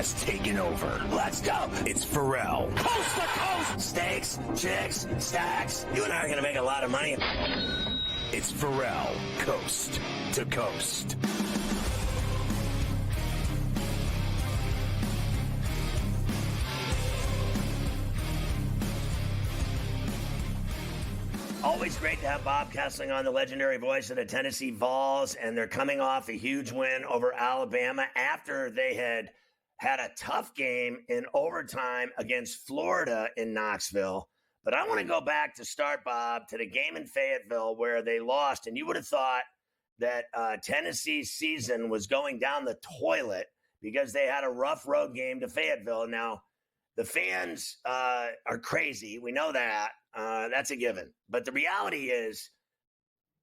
has taken over. Let's go. It's Ferrall. Coast to coast. Steaks, chicks, stacks. You and I are going to make a lot of money. It's Ferrall, coast to coast. Always great to have Bob Kesling on, the legendary voice of the Tennessee Vols, and they're coming off a huge win over Alabama after they had a tough game in overtime against Florida in Knoxville. But I want to go back to start, Bob, to the game in Fayetteville where they lost, and you would have thought that Tennessee's season was going down the toilet because they had a rough road game to Fayetteville. Now, the fans are crazy. We know that. That's a given. But the reality is,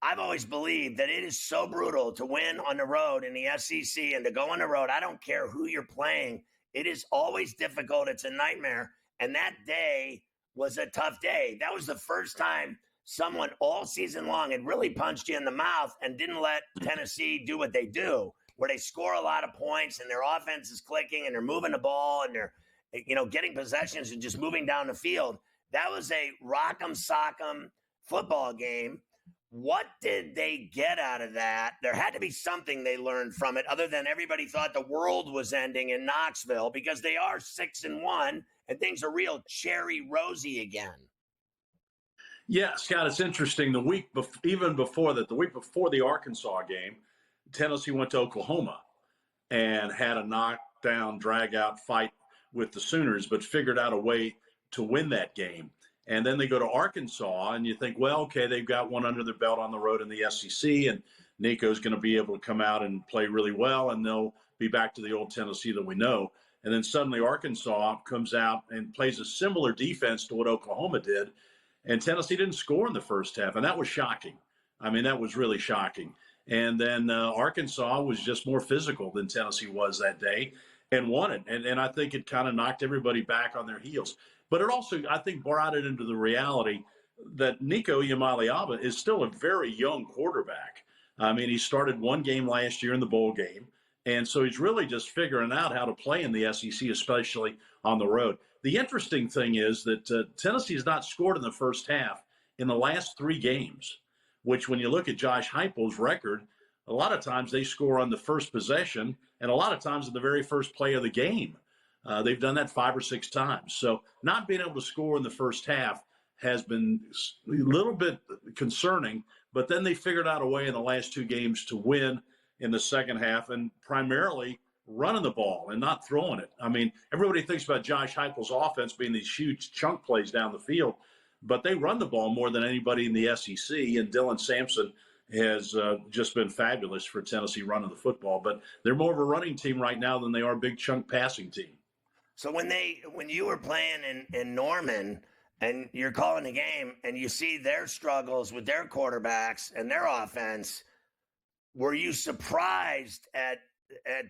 I've always believed that it is so brutal to win on the road in the SEC and to go on the road. I don't care who you're playing. It is always difficult. It's a nightmare. And that day was a tough day. That was the first time someone all season long had really punched you in the mouth and didn't let Tennessee do what they do, where they score a lot of points and their offense is clicking and they're moving the ball and they're, getting possessions and just moving down the field. That was a rock'em sock'em football game. What did they get out of that? There had to be something they learned from it, other than everybody thought the world was ending in Knoxville, because they are 6-1 and things are real cherry rosy again. Yeah, Scott, it's interesting. The week before the Arkansas game, Tennessee went to Oklahoma and had a knockdown, drag-out fight with the Sooners, but figured out a way to win that game. And then they go to Arkansas, and you think, well, okay, they've got one under their belt on the road in the SEC, and Nico's going to be able to come out and play really well, and they'll be back to the old Tennessee that we know. And then suddenly Arkansas comes out and plays a similar defense to what Oklahoma did, and Tennessee didn't score in the first half, and that was shocking. I mean, that was really shocking. And then Arkansas was just more physical than Tennessee was that day and won it. And I think it kind of knocked everybody back on their heels. But it also, I think, brought it into the reality that Nico Iamaleava is still a very young quarterback. I mean, he started one game last year in the bowl game. And so he's really just figuring out how to play in the SEC, especially on the road. The interesting thing is that Tennessee has not scored in the first half in the last 3 games, which when you look at Josh Heupel's record, a lot of times they score on the first possession and a lot of times in the very first play of the game. They've done that 5 or 6 times. So not being able to score in the first half has been a little bit concerning, but then they figured out a way in the last 2 games to win in the second half and primarily running the ball and not throwing it. I mean, everybody thinks about Josh Heupel's offense being these huge chunk plays down the field, but they run the ball more than anybody in the SEC, and Dylan Sampson has just been fabulous for Tennessee running the football. But they're more of a running team right now than they are a big chunk passing team. So when you were playing in Norman and you're calling the game and you see their struggles with their quarterbacks and their offense, were you surprised at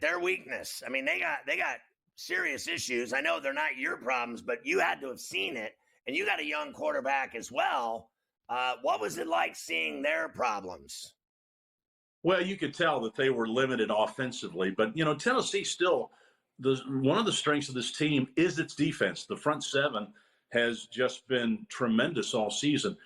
their weakness? I mean, they got serious issues. I know they're not your problems, but you had to have seen it, and you got a young quarterback as well. What was it like seeing their problems? Well, you could tell that they were limited offensively, but Tennessee still. One of the strengths of this team is its defense. The front 7 has just been tremendous all season.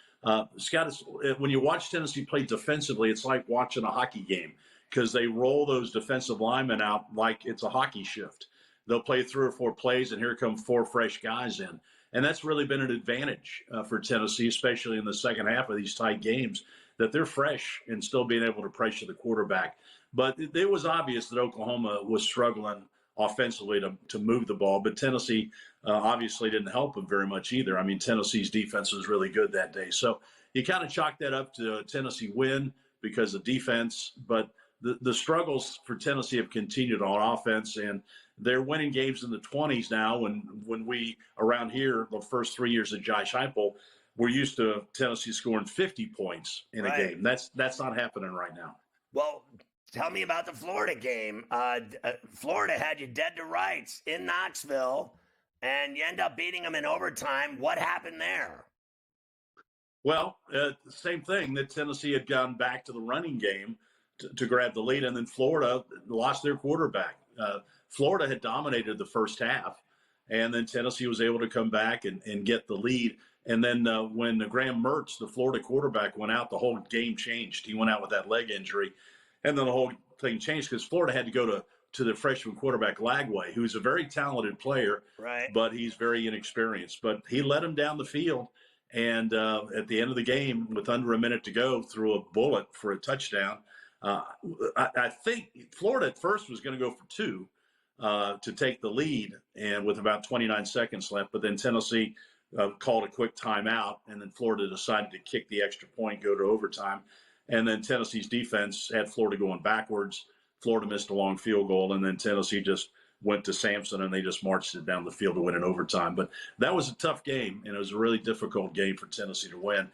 Scott, when you watch Tennessee play defensively, it's like watching a hockey game because they roll those defensive linemen out like it's a hockey shift. They'll play 3 or 4 plays, and here come 4 fresh guys in. And that's really been an advantage for Tennessee, especially in the second half of these tight games, that they're fresh and still being able to pressure the quarterback. But it was obvious that Oklahoma was struggling offensively to move the ball, but Tennessee obviously didn't help them very much either. I mean, Tennessee's defense was really good that day. So you kind of chalk that up to a Tennessee win because of defense, but the struggles for Tennessee have continued on offense, and they're winning games in the 20s now. When we, around here, the first 3 years of Josh Heupel, we're used to Tennessee scoring 50 points in a game. That's not happening right now. Well, tell me about the Florida game. Florida had you dead to rights in Knoxville, and you end up beating them in overtime. What happened there? Well, same thing, that Tennessee had gone back to the running game to grab the lead, and then Florida lost their quarterback. Florida had dominated the first half, and then Tennessee was able to come back and get the lead. And then when Graham Mertz, the Florida quarterback, went out, the whole game changed. He went out with that leg injury, and then the whole thing changed because Florida had to go to the freshman quarterback Lagway, who's a very talented player, right, but he's very inexperienced. But he led him down the field, and at the end of the game, with under a minute to go, threw a bullet for a touchdown. I think Florida at first was going to go for two to take the lead, and with about 29 seconds left, but then Tennessee called a quick timeout, and then Florida decided to kick the extra point, go to overtime. And then Tennessee's defense had Florida going backwards. Florida missed a long field goal, and then Tennessee just went to Sampson, and they just marched it down the field to win in overtime. But that was a tough game, and it was a really difficult game for Tennessee to win.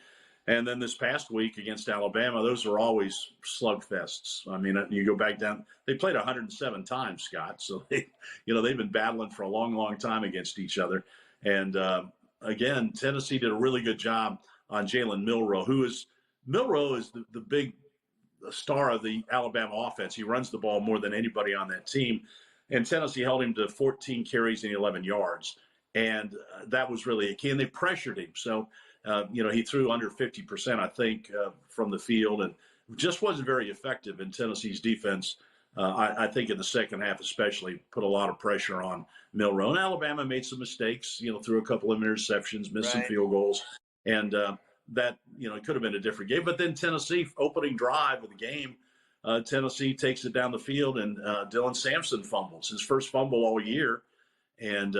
And then this past week against Alabama, those are always slugfests. I mean, you go back down, they played 107 times, Scott. So, they've been battling for a long, long time against each other. And, again, Tennessee did a really good job on Jalen Milroe, Milroe is the big star of the Alabama offense. He runs the ball more than anybody on that team. And Tennessee held him to 14 carries and 11 yards. And that was really a key. And they pressured him. So, he threw under 50%, I think, from the field, and just wasn't very effective in Tennessee's defense. I think in the second half especially put a lot of pressure on Milroe. And Alabama made some mistakes, threw a couple of interceptions, missed some field goals. And that, it could have been a different game. But then Tennessee, opening drive of the game, Tennessee takes it down the field, and Dylan Sampson fumbles, his first fumble all year. And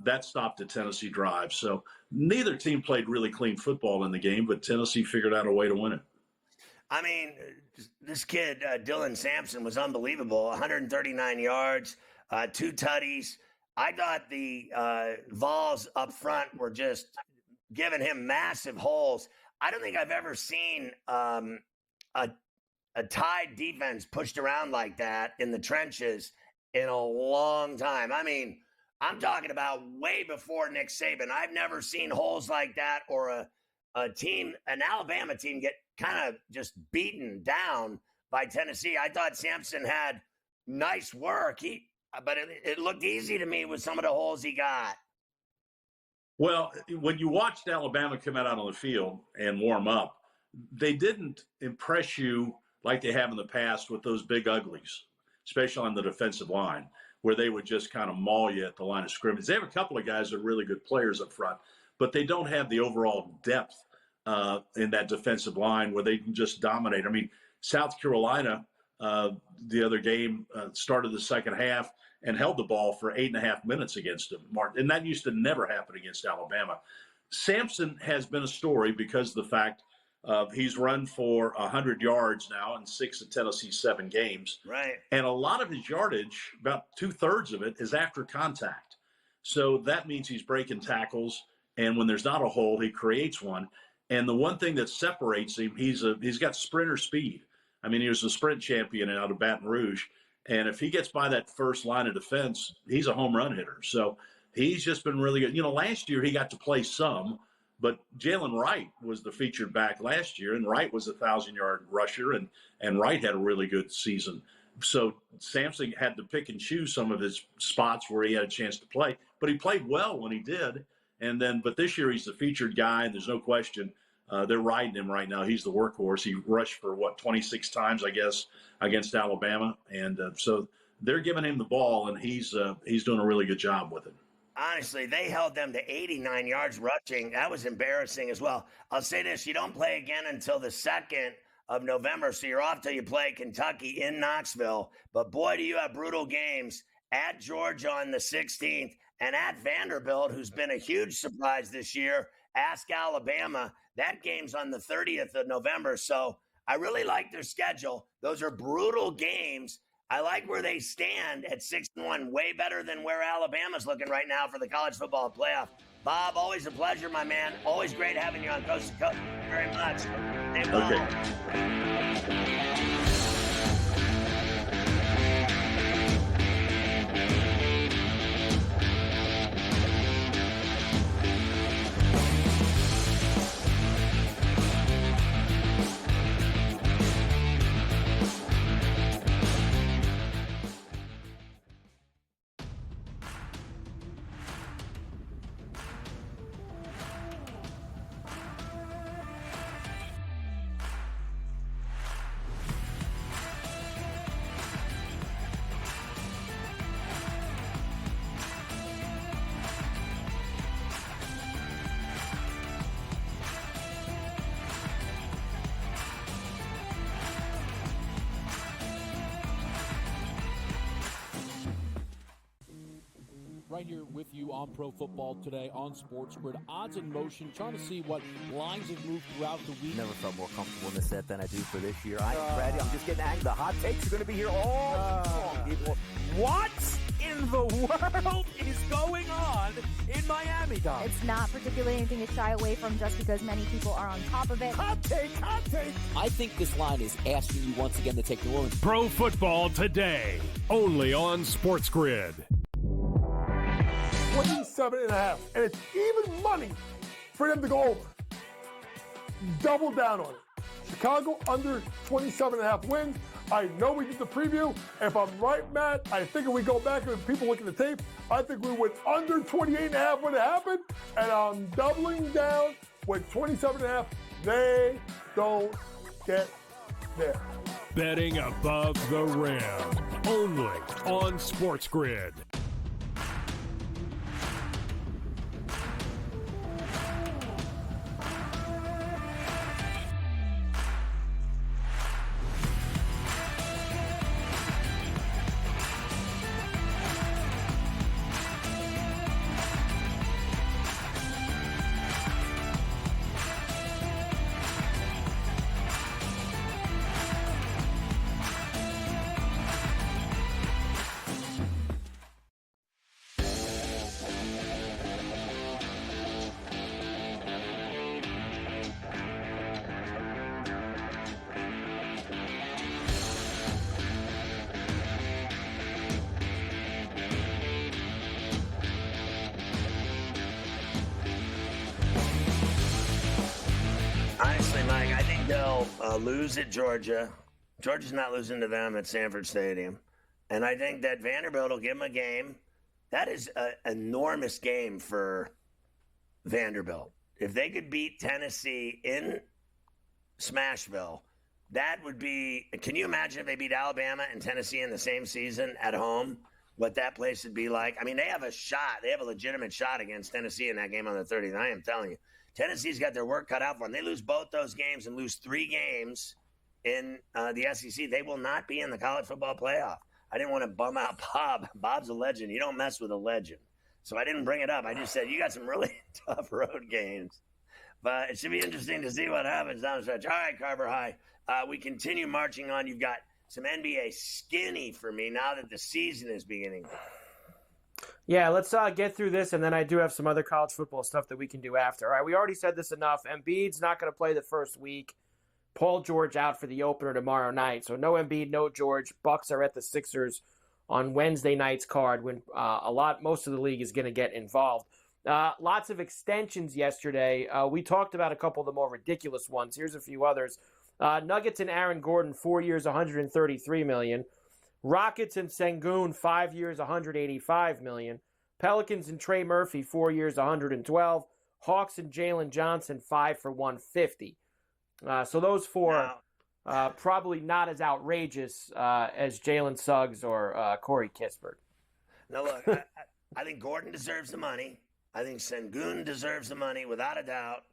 that stopped the Tennessee drive. So neither team played really clean football in the game, but Tennessee figured out a way to win it. I mean, this kid, Dylan Sampson, was unbelievable. 139 yards, 2 tutties. I thought the Vols up front were just giving him massive holes. I don't think I've ever seen a Tide defense pushed around like that in the trenches in a long time. I mean, I'm talking about way before Nick Saban. I've never seen holes like that, or an Alabama team get kind of just beaten down by Tennessee. I thought Sampson had nice work, but it looked easy to me with some of the holes he got. Well, when you watched Alabama come out on the field and warm up, they didn't impress you like they have in the past with those big uglies, especially on the defensive line, where they would just kind of maul you at the line of scrimmage. They have a couple of guys that are really good players up front, but they don't have the overall depth in that defensive line where they can just dominate. I mean, South Carolina, the other game, started the second half and held the ball for 8.5 minutes against them, Martin. And that used to never happen against Alabama. Sampson has been a story because of the fact he's run for 100 yards now in 6 of Tennessee's 7 games. Right. And a lot of his yardage, about 2/3 of it, is after contact. So that means he's breaking tackles, and when there's not a hole, he creates one. And the one thing that separates him, he's got sprinter speed. I mean, he was a sprint champion out of Baton Rouge. And if he gets by that first line of defense, he's a home run hitter. So he's just been really good. Last year he got to play some, but Jalen Wright was the featured back last year, and Wright was a 1,000-yard rusher, and Wright had a really good season. So Sampson had to pick and choose some of his spots where he had a chance to play, but he played well when he did. But this year he's the featured guy, and there's no question they're riding him right now. He's the workhorse. He rushed for 26 times, I guess, against Alabama, and so they're giving him the ball, and he's doing a really good job with it. Honestly, they held them to 89 yards rushing. That was embarrassing as well. I'll say this: you don't play again until the 2nd of November, so you're off till you play Kentucky in Knoxville. But boy, do you have brutal games at Georgia on the 16th and at Vanderbilt, who's been a huge surprise this year. Ask Alabama. That game's on the 30th of November. So I really like their schedule. Those are brutal games. I like where they stand at 6-1, way better than where Alabama's looking right now for the college football playoff. Bob, always a pleasure, my man. Always great having you on Coast to Coast. Thank you very much. Okay. right here with you on Pro Football Today on SportsGrid. Odds in motion, trying to see what lines have moved throughout the week. Never felt more comfortable in this set than I do for this year. I am ready. I'm just getting angry. The hot takes are going to be here all long, people. What in the world is going on in Miami, Dom? It's not particularly anything to shy away from just because many people are on top of it. Hot take, hot take. I think this line is asking you once again to take New Orleans. Pro Football Today, only on SportsGrid. 27.5, and it's even money for them to go over. Double down on it. Chicago under 27.5 wins. I know we did the preview. If I'm right, Matt, I think if we go back and people look at the tape, I think we went under 28.5 when it happened, and I'm doubling down with 27.5. They don't get there. Betting above the rim, only on SportsGrid. Honestly, Mike, I think they'll lose at Georgia. Georgia's not losing to them at Sanford Stadium. And I think that Vanderbilt will give them a game. That is an enormous game for Vanderbilt. If they could beat Tennessee in Smashville, that would be – can you imagine if they beat Alabama and Tennessee in the same season at home, what that place would be like? I mean, they have a shot. They have a legitimate shot against Tennessee in that game on the 30th. I am telling you. Tennessee's got their work cut out for them. They lose both those games and lose 3 games in the SEC. They will not be in the college football playoff. I didn't want to bum out Bob. Bob's a legend. You don't mess with a legend. So I didn't bring it up. I just said, you got some really tough road games. But it should be interesting to see what happens down the stretch. All right, Carver High. We continue marching on. You've got some NBA skinny for me now that the season is beginning. Yeah, let's get through this, and then I do have some other college football stuff that we can do after. All right, we already said this enough. Embiid's not going to play the first week. Paul George out for the opener tomorrow night. So no Embiid, no George. Bucks are at the Sixers on Wednesday night's card when most of the league is going to get involved. Lots of extensions yesterday. We talked about a couple of the more ridiculous ones. Here's a few others. Nuggets and Aaron Gordon, 4 years, $133 million. Rockets and Sengun, 5 years, $185 million. Pelicans and Trey Murphy, 4 years, $112. Hawks and Jalen Johnson, 5 for $150. So those four probably not as outrageous as Jalen Suggs or Corey Kispert. Now, look, I think Gordon deserves the money. I think Sengun deserves the money, without a doubt.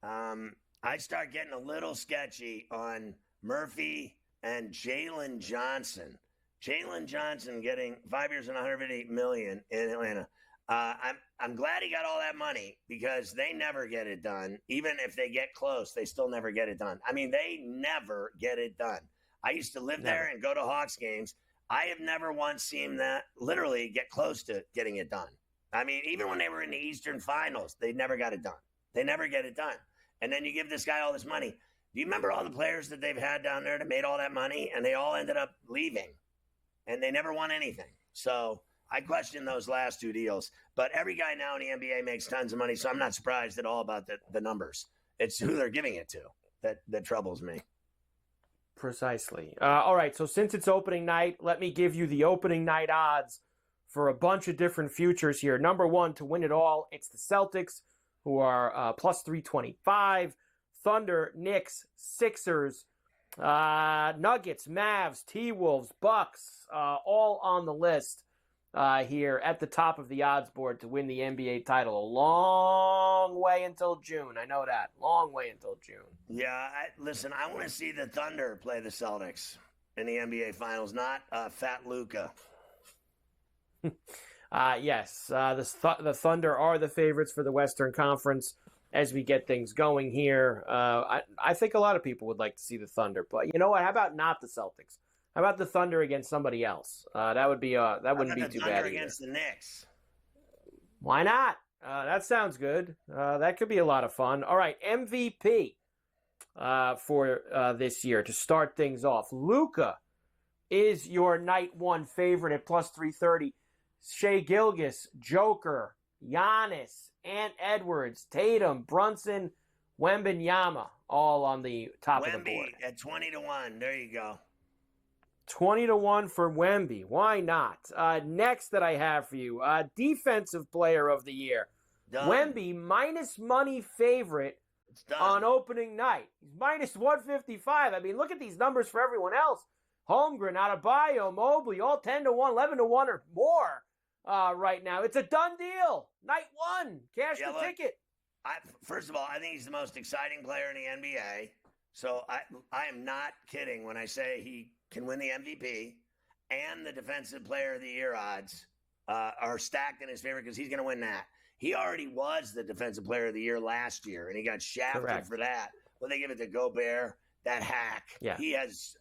I start getting a little sketchy on Murphy and Jalen Johnson. Jalen Johnson getting 5 years and $158 million in Atlanta. I'm glad he got all that money because they never get it done. Even if they get close, they still never get it done. I mean, they never get it done. I used to live there and go to Hawks games. I have never once seen that literally get close to getting it done. I mean, even when they were in the Eastern Finals, they never got it done. They never get it done. And then you give this guy all this money. Do you remember all the players that they've had down there that made all that money and they all ended up leaving? And they never won anything. So I question those last 2 deals. But every guy now in the NBA makes tons of money, so I'm not surprised at all about the numbers. It's who they're giving it to that troubles me. Precisely. All right, so since it's opening night, let me give you the opening night odds for a bunch of different futures here. Number 1, to win it all, it's the Celtics, who are plus 325. Thunder, Knicks, Sixers, Nuggets, Mavs, T-Wolves, Bucks, all on the list here at the top of the odds board to win the NBA title. A long way until June. I know that. Long way until June. Yeah, listen, I want to see the Thunder play the Celtics in the NBA Finals, not Fat Luka. Yes, the Thunder are the favorites for the Western Conference as we get things going here. I think a lot of people would like to see the Thunder play. You know what? How about not the Celtics? How about the Thunder against somebody else? That wouldn't be too bad either. Against the Knicks. Why not? That sounds good. That could be a lot of fun. All right, MVP for this year to start things off. Luka is your night one favorite at plus 330. Shea Gilgeous, Joker, Giannis, Ant Edwards, Tatum, Brunson, Wembanyama, all on the top of the board. At 20-1. There you go. 20-1 for Wemby. Why not? Next that I have for you, Defensive Player of the Year. Done. Wemby, minus money favorite on opening night. He's minus 155. I mean, look at these numbers for everyone else. Holmgren, Adebayo, Mobley, all 10-1, 11-1 or more right now. It's a done deal. Night one. Cash the ticket. First of all, I think he's the most exciting player in the NBA. So I am not kidding when I say he can win the MVP, and the Defensive Player of the Year odds are stacked in his favor because he's going to win that. He already was the Defensive Player of the Year last year, and he got shafted for that. Well, they give it to Gobert, that hack. Yeah. He is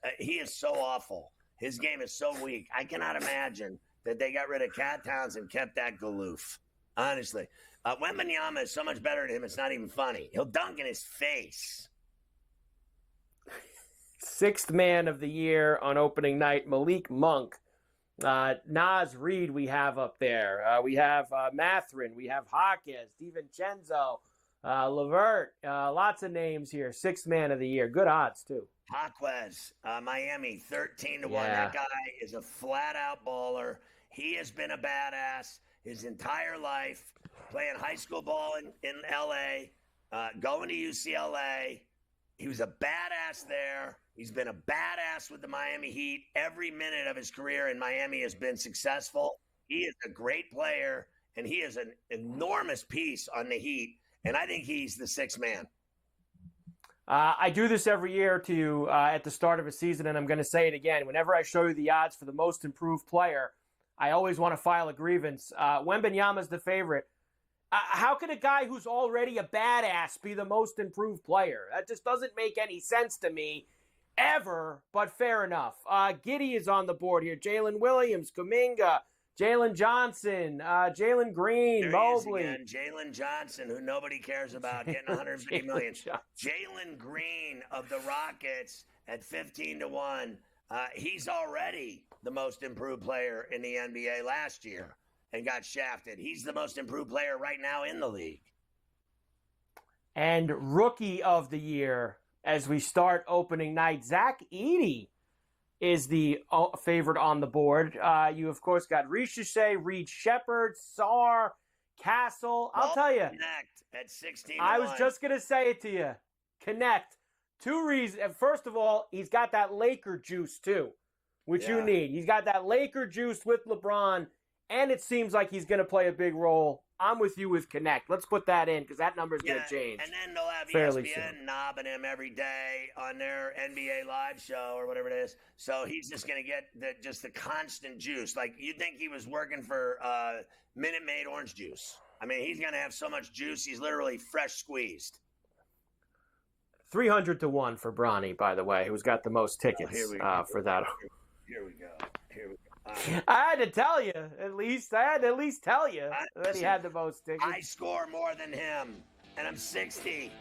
so awful. His game is so weak. I cannot imagine that they got rid of Cat Towns and kept that Galoof. Honestly. Wembanyama is so much better than him, it's not even funny. He'll dunk in his face. Sixth man of the year on opening night, Malik Monk. Naz Reid we have up there. We have Mathurin. We have Jaquez, DiVincenzo, Levert. Lots of names here. Sixth man of the year. Good odds, too. Jaquez, Miami, 13-1. Yeah. That guy is a flat-out baller. He has been a badass his entire life, playing high school ball in L.A., going to UCLA. He was a badass there. He's been a badass with the Miami Heat. Every minute of his career in Miami has been successful. He is a great player, and he is an enormous piece on the Heat, and I think he's the sixth man. I do this every year to you at the start of a season, and I'm going to say it again. Whenever I show you the odds for the most improved player, I always want to file a grievance. Wembanyama's the favorite. How could a guy who's already a badass be the most improved player? That just doesn't make any sense to me, ever, but fair enough. Giddey is on the board here. Jalen Williams, Kuminga, Jalen Johnson, Jalen Green, Mobley. Jalen Johnson, who nobody cares about, getting $150 million. Jalen Green of the Rockets at 15-1. He's already the most improved player in the NBA last year and got shafted. He's the most improved player right now in the league. And Rookie of the Year as we start opening night, Zach Edey is the favorite on the board. You, of course, got Richeche, Reed Shepard, Sarr, Castle. I'll tell you. Connect at 16-1. I was just going to say it to you. Connect. Two reasons. First of all, he's got that Laker juice, too, which you need. He's got that Laker juice with LeBron, and it seems like he's going to play a big role. I'm with you with Connect. Let's put that in because that number's going to change. And then they'll have ESPN knobbing him every day on their NBA live show or whatever it is. So he's just going to get the constant juice. Like, you'd think he was working for Minute Maid orange juice. I mean, he's going to have so much juice, he's literally fresh squeezed. 300-1 for Bronny, by the way, who's got the most tickets for that. Here we go. I had to tell you, at least that he had the most tickets. I score more than him, and I'm 60.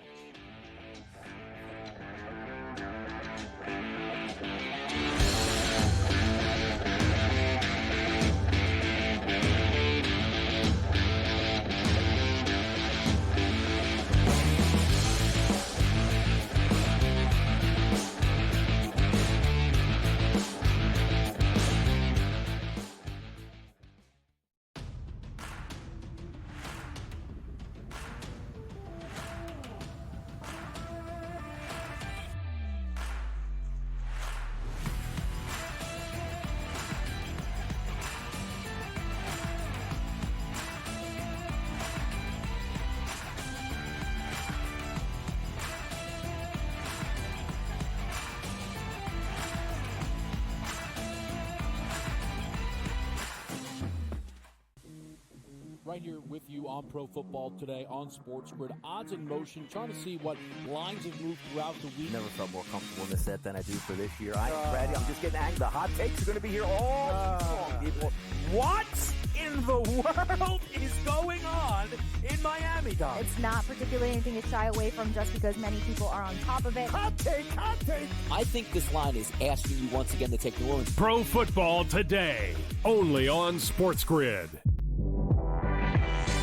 right here with you on Pro Football Today on SportsGrid. Odds in motion, trying to see what lines have moved throughout the week. Never felt more comfortable in this set than I do for this year. Brady, I'm just getting angry. The hot takes are going to be here all long, people. What in the world is going on in Miami, Dom? It's not particularly anything to shy away from just because many people are on top of it. Hot take, hot take. I think this line is asking you once again to take New Orleans. Pro Football Today, only on SportsGrid.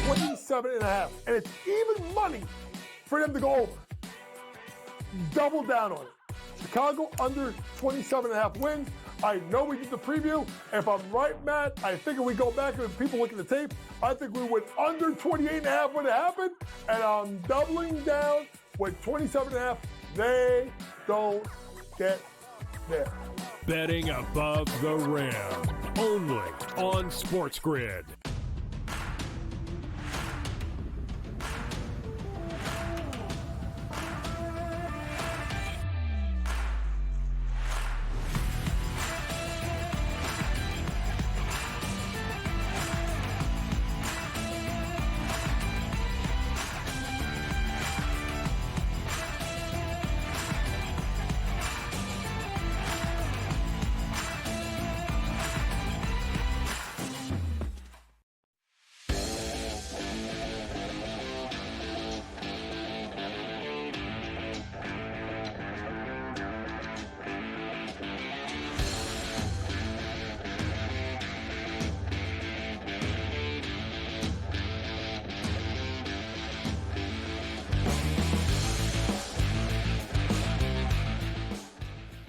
27.5. And it's even money for them to go over. Double down on it. Chicago under 27.5 wins. I know we did the preview. If I'm right, Matt, I think if we go back and people look at the tape, I think we went under 28.5 when it happened. And I'm doubling down with 27.5. They don't get there. Betting above the rim, only on SportsGrid.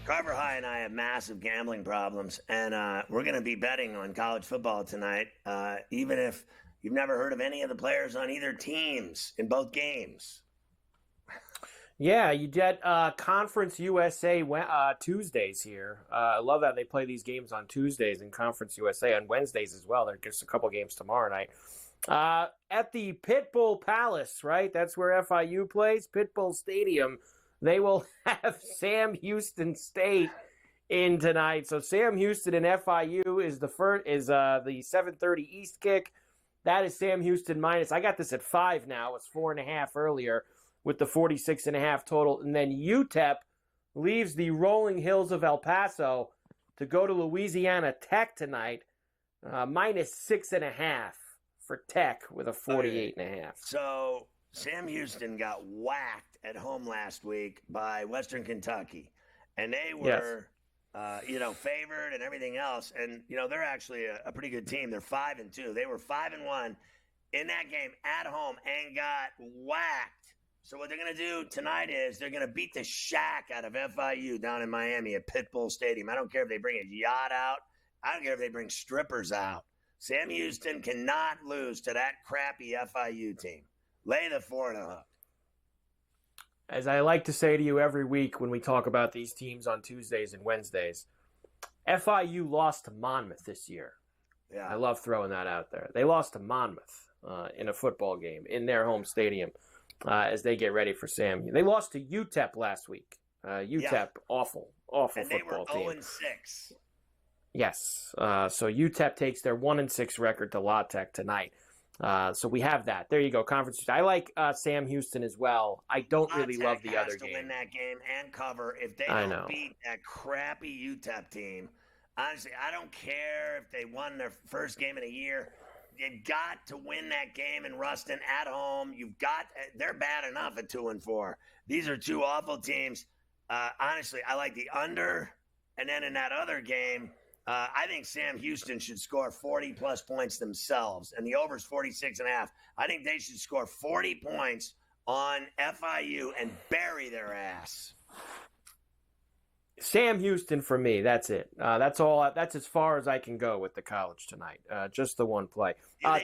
Carver High and I have massive gambling problems, and we're going to be betting on college football tonight, even if you've never heard of any of the players on either teams in both games. Yeah, you get Conference USA Tuesdays here. I love that they play these games on Tuesdays in Conference USA, on Wednesdays as well. There's just a couple games tomorrow night. At the Pitbull Palace, right? That's where FIU plays, Pitbull Stadium. They will have Sam Houston State in tonight. So Sam Houston and FIU is the 7:30 East kick. That is Sam Houston minus. I got this at 5 now. It's 4.5 earlier with the 46.5 total. And then UTEP leaves the rolling hills of El Paso to go to Louisiana Tech tonight. Minus 6.5 for Tech with a 48.5. So Sam Houston got whacked at home last week by Western Kentucky, and they were, favored and everything else. And they're actually a pretty good team. They're 5-2. They were 5-1 in that game at home and got whacked. So what they're going to do tonight is they're going to beat the shack out of FIU down in Miami at Pitbull Stadium. I don't care if they bring a yacht out. I don't care if they bring strippers out. Sam Houston cannot lose to that crappy FIU team. Lay the 4.5. As I like to say to you every week when we talk about these teams on Tuesdays and Wednesdays, FIU lost to Monmouth this year. Yeah, I love throwing that out there. They lost to Monmouth in a football game in their home stadium as they get ready for SAMU. They lost to UTEP last week. UTEP, awful and football team. And they were 0-6. Yes. So UTEP takes their 1-6 record to La Tech tonight. So we have that. There you go, conference. I like Sam Houston as well. I don't really love the other game. To win that game and cover. If they don't beat that crappy UTEP team, honestly, I don't care if they won their first game in a year. You've got to win that game in Ruston at home. They're bad enough at 2-4. These are two awful teams. Honestly, I like the under, and then in that other game, I think Sam Houston should score 40-plus points themselves, and the over's 46.5. I think they should score 40 points on FIU and bury their ass. Sam Houston for me. That's it. That's all. That's as far as I can go with the college tonight. Just the one play.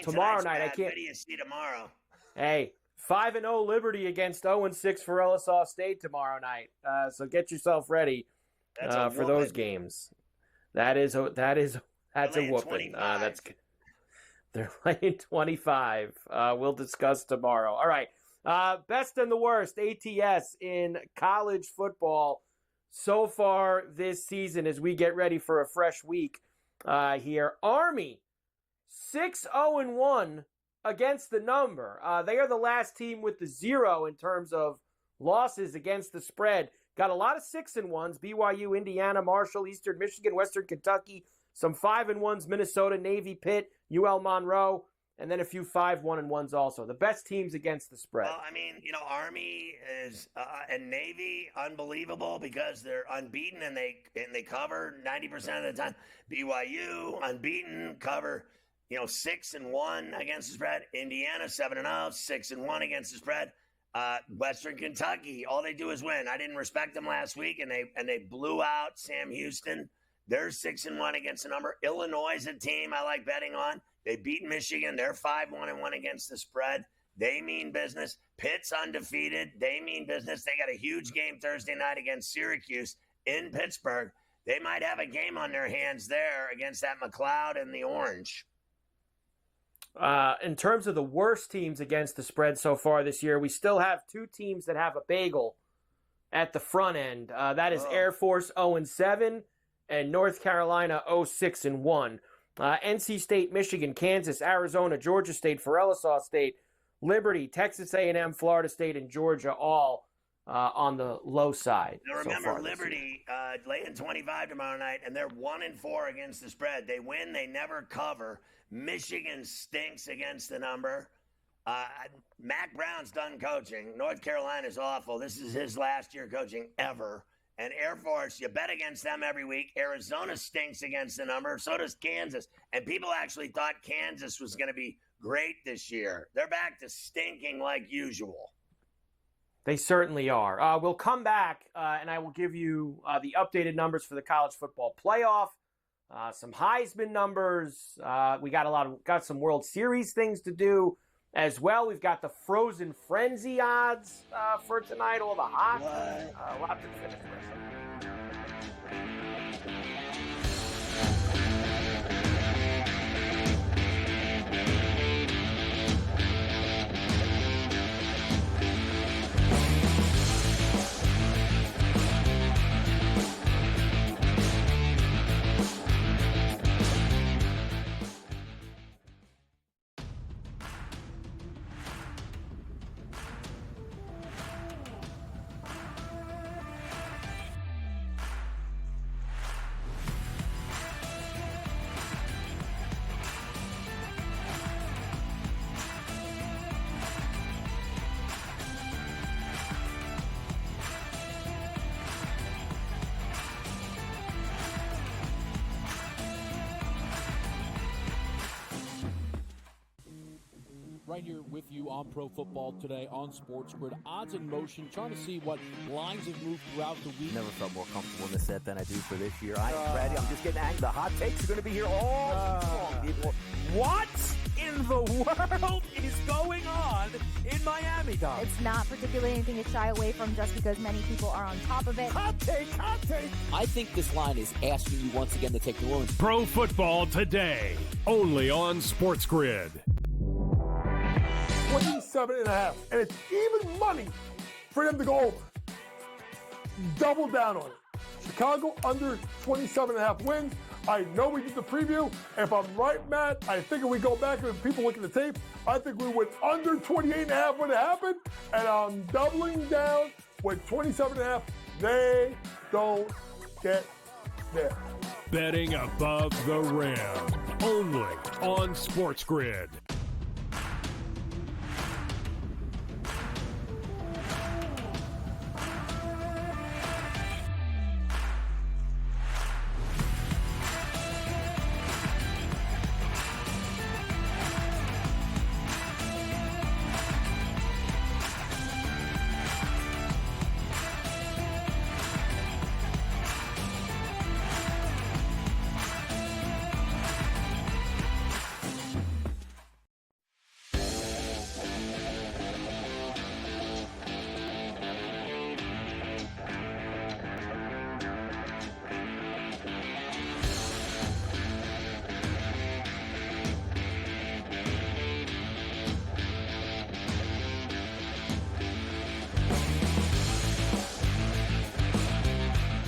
Tomorrow night, I can't. What do you see tomorrow? Hey, 5-0 Liberty against 0-6 for Ellis State tomorrow night. So get yourself ready for those games. That's a whooping. They're playing 25. We'll discuss tomorrow. All right. Best and the worst ATS in college football so far this season as we get ready for a fresh week here. Army 6-0-1 against the number. They are the last team with the 0 in terms of losses against the spread. Got a lot of 6-1s, BYU, Indiana, Marshall, Eastern Michigan, Western Kentucky, some 5-1s, Minnesota, Navy, Pitt, UL Monroe, and then a few 5-1-1s also. The best teams against the spread. Well, I mean, Army is and Navy unbelievable because they're unbeaten and they cover 90% of the time. BYU unbeaten, cover 6-1 against the spread. Indiana 7-0, 6-1 against the spread. Western Kentucky, all they do is win. I didn't respect them last week, and they blew out Sam Houston. They're 6-1 against the number. Illinois is a team I like betting on. They beat Michigan. They're 5-1-1 against the spread. They mean business. Pitt's undefeated. They mean business. They got a huge game Thursday night against Syracuse in Pittsburgh. They might have a game on their hands there against that McLeod and the Orange. In terms of the worst teams against the spread so far this year, we still have 2 teams that have a bagel at the front end. That is Air Force 0-7 and North Carolina 0-6-1. NC State, Michigan, Kansas, Arizona, Georgia State, Ellis State, Liberty, Texas A&M, Florida State, and Georgia all on the low side. Now remember, Liberty laying 25 tomorrow night, and they're 1-4 against the spread. They win, they never cover. Michigan stinks against the number. Mac Brown's done coaching. North Carolina's awful. This is his last year coaching ever. And Air Force, you bet against them every week. Arizona stinks against the number. So does Kansas. And people actually thought Kansas was going to be great this year. They're back to stinking like usual. They certainly are. We'll come back, and I will give you the updated numbers for the college football playoff, some Heisman numbers. We got some World Series things to do as well. We've got the Frozen Frenzy odds for tonight, all the hot. We'll have to finish this. Right here with you on Pro Football Today on SportsGrid. Odds in motion, trying to see what lines have moved throughout the week. Never felt more comfortable in the set than I do for this year. Brady, I'm just getting angry. The hot takes are going to be here all season long. What in the world is going on in Miami, Dom? It's not particularly anything to shy away from just because many people are on top of it. Hot take. I think this line is asking you once again to take New Orleans. Pro Football Today, only on SportsGrid. 27.5, and it's even money for them to go over. Double down on it. Chicago under 27.5 wins. I know we did the preview. If I'm right, Matt, I think if we go back and people look at the tape, I think we went under 28.5 when it happened, and I'm doubling down with 27.5. They don't get there. Betting above the rim, only on SportsGrid.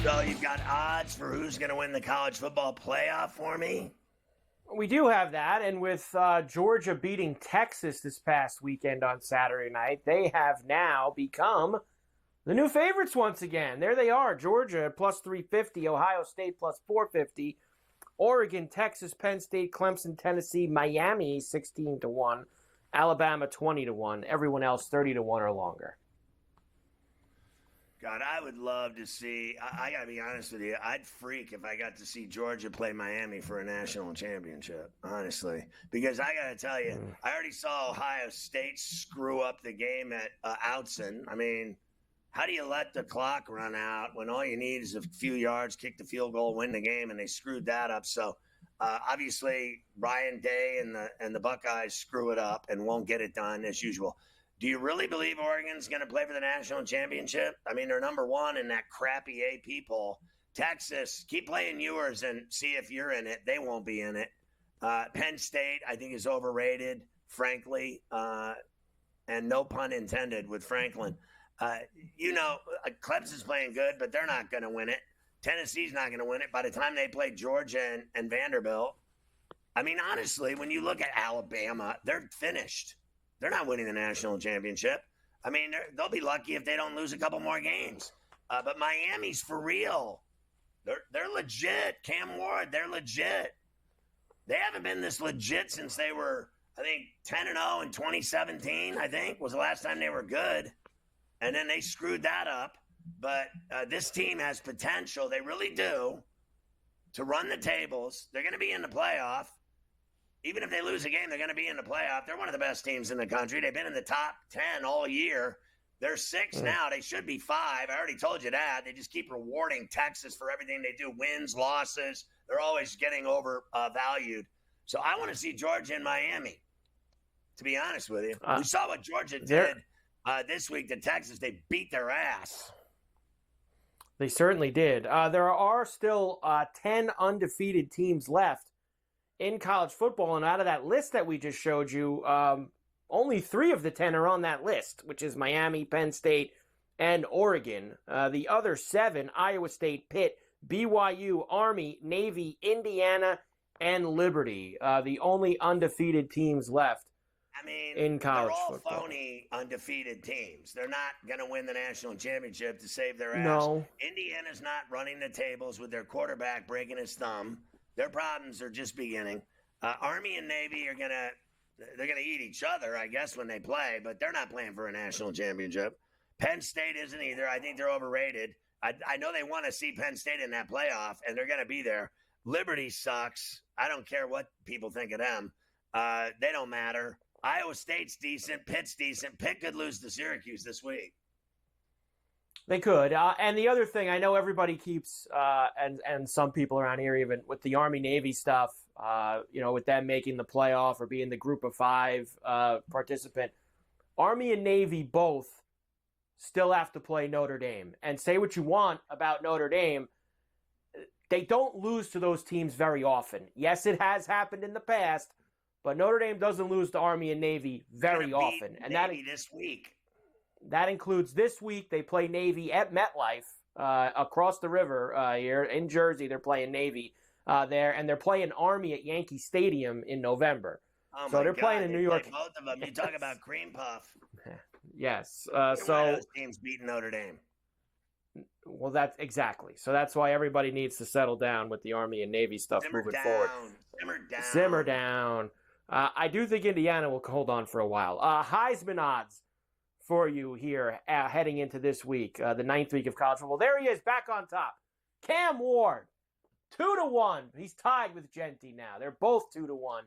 So you've got odds for who's going to win the college football playoff for me? We do have that, and with Georgia beating Texas this past weekend on Saturday night, they have now become the new favorites once again. There they are, Georgia at plus 350, Ohio State plus 450, Oregon, Texas, Penn State, Clemson, Tennessee, Miami 16-1, Alabama 20-1, everyone else 30-1 or longer. God, I would love to see. I got to be honest with you. I'd freak if I got to see Georgia play Miami for a national championship, honestly. Because I got to tell you, I already saw Ohio State screw up the game at Outson. I mean, how do you let the clock run out when all you need is a few yards, kick the field goal, win the game, and they screwed that up? So, obviously, Ryan Day and the Buckeyes screw it up and won't get it done as usual. Do you really believe Oregon's going to play for the national championship? I mean, they're number one in that crappy AP poll. Texas, keep playing yours and see if you're in it. They won't be in it. Penn State, I think, is overrated, frankly, and no pun intended with Franklin. Clemson's playing good, but they're not going to win it. Tennessee's not going to win it. By the time they play Georgia and Vanderbilt, I mean, honestly, when you look at Alabama, they're finished. They're not winning the national championship. I mean, they'll be lucky if they don't lose a couple more games. But Miami's for real. They're legit. Cam Ward, they're legit. They haven't been this legit since they were, I think, 10-0 in 2017, I think, was the last time they were good. And then they screwed that up. But this team has potential. They really do to run the tables. They're going to be in the playoff. Even if they lose a game, they're going to be in the playoff. They're one of the best teams in the country. They've been in the top 10 all year. They're 6 now. They should be 5. I already told you that. They just keep rewarding Texas for everything they do. Wins, losses. They're always getting overvalued. So I want to see Georgia and Miami, to be honest with you. We saw what Georgia did this week to Texas. They beat their ass. They certainly did. There are still 10 undefeated teams left in college football, and out of that list that we just showed you, only 3 of the 10 are on that list, which is Miami, Penn State, and Oregon. The other 7, Iowa State, Pitt, BYU, Army, Navy, Indiana, and Liberty, the only undefeated teams left. I mean, in college they're all football. Phony undefeated teams. They're not going to win the national championship to save their ass. No. Indiana's not running the tables with their quarterback breaking his thumb. Their problems are just beginning. Army and Navy they're gonna eat each other, I guess, when they play, but they're not playing for a national championship. Penn State isn't either. I think they're overrated. I know they want to see Penn State in that playoff, and they're gonna be there. Liberty sucks. I don't care what people think of them. They don't matter. Iowa State's decent. Pitt's decent. Pitt could lose to Syracuse this week. They could. And the other thing, I know everybody keeps, and some people around here even, with the Army-Navy stuff, with them making the playoff or being the group of 5 participant, Army and Navy both still have to play Notre Dame. And say what you want about Notre Dame, they don't lose to those teams very often. Yes, it has happened in the past, but Notre Dame doesn't lose to Army and Navy very often. And Navy this week. That includes this week. They play Navy at MetLife across the river here in Jersey. They're playing Navy there, and they're playing Army at Yankee Stadium in November. Oh so they're playing in New York. Both of them. You talk about cream puff. Yes. One of those teams beating Notre Dame. Well, that's exactly. So that's why everybody needs to settle down with the Army and Navy stuff moving forward. Simmer down. I do think Indiana will hold on for a while. Heisman odds for you here heading into this week, the 9th week of college football. There he is, back on top. Cam Ward, 2-1. He's tied with Genty now. They're both 2-1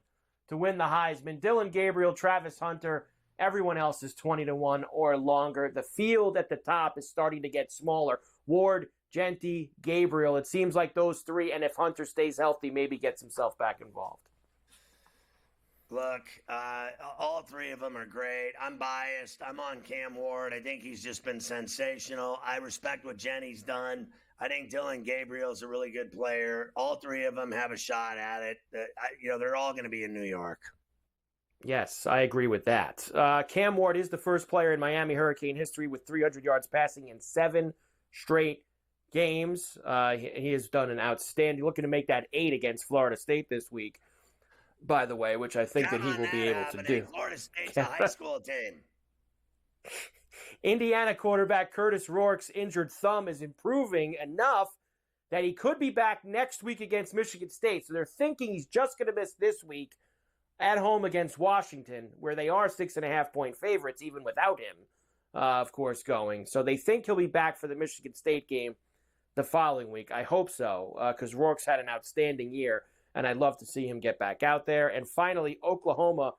to win the Heisman. Dylan Gabriel, Travis Hunter, everyone else is 20-1 or longer. The field at the top is starting to get smaller. Ward, Genty, Gabriel. It seems like those 3, and if Hunter stays healthy, maybe gets himself back involved. Look, all 3 of them are great. I'm biased. I'm on Cam Ward. I think he's just been sensational. I respect what Jenny's done. I think Dylan Gabriel's a really good player. All 3 of them have a shot at it. They're all going to be in New York. Yes, I agree with that. Cam Ward is the first player in Miami Hurricane history with 300 yards passing in 7 straight games. He has done an outstanding, looking to make that 8 against Florida State this week. by the way, which I think that he will be able to do. Florida State's a high school team. Indiana quarterback Curtis Rourke's injured thumb is improving enough that he could be back next week against Michigan State. So they're thinking he's just going to miss this week at home against Washington, where they are 6.5-point favorites, even without him, of course, going. So they think he'll be back for the Michigan State game the following week. I hope so, because Rourke's had an outstanding year, and I'd love to see him get back out there. And finally, Oklahoma